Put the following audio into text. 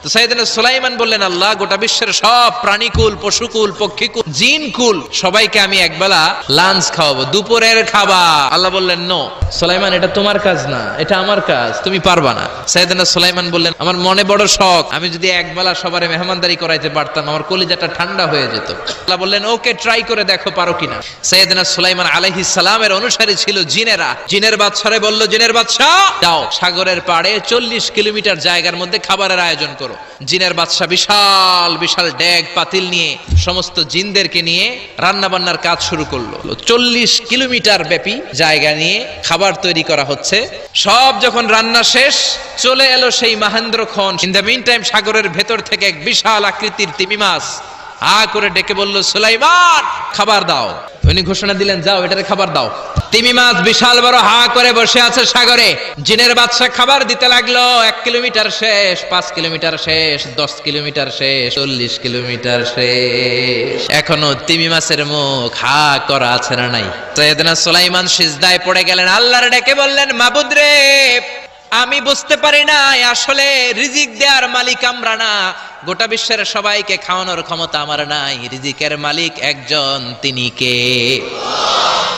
তো সাইয়েদনা সুলাইমান বললেন, আল্লাহ, গোটা বিশ্বের সব প্রাণীকুল, পশুকুল, পক্ষীকুল, জিনকুল সবাইকে আমি একবেলা লাঞ্চ খাওয়াবো, দুপুরের খাবার। আল্লাহ বললেন, নো সুলাইমান, এটা তোমার কাজ না, এটা আমার কাজ, তুমি পারবা না। সাইয়েদনা সুলাইমান বললেন, আমার মনে বড় শখ, আমি যদি একবেলা সবারে মেহমানদারি করাইতে পারতাম, আমার কলিজাটা ঠান্ডা হয়ে যেত। আল্লাহ বললেন, ওকে, ট্রাই করে দেখো পারো কিনা। সাইয়েদনা সুলাইমান আলাইহিস সালামের অনুসারী ছিল জিনেরা। জিনের বাদশারে বলল, জিনের বাদশা, যাও সাগরের পাড়ে 40 কিলোমিটার জায়গার মধ্যে খাবারের আয়োজন করো। জিনের বাদশা বিশাল বিশাল ডেগ পাতিল নিয়ে সমস্ত জিনদেরকে নিয়ে রান্না বান্নার কাজ শুরু করলো। 40 কিলোমিটার ব্যাপী জায়গা নিয়ে খাবার তৈরি করা হচ্ছে। সব যখন রান্না শেষ, চলে এলো সেই মহেন্দ্রক্ষণ। ইন দ্য মিন টাইম সাগরের ভেতর থেকে এক বিশাল আকৃতির তিমি মাছ হা করে ডেকে বলল, সুলাইমান, খাবার দাও। উনি ঘোষণা দিলেন, যাও এটারে খাবার দাও। তিমি মাছ বিশাল বড় হা করে বসে আছে সাগরে। জিনের বাদশা খাবার দিতে লাগলো। 1 কিলোমিটার শেষ, 5 কিলোমিটার শেষ, 10 কিলোমিটার শেষ, 40 কিলোমিটার শেষ, এখনো তিমি মাছের মুখ হা করা আছে না নাই? সাইয়েদনা সুলাইমান সিজদায় পড়ে গেলেন, আল্লাহর ডেকে বললেন, মাবুদ রে, আমি বুঝতে পারি না, আসলে রিজিক দেওয়ার মালিক আমরা না, গোটা বিশ্বের সবাইকে খাওয়ানোর ক্ষমতা আমার নাই, রিজিকের মালিক একজন, তিনি কে?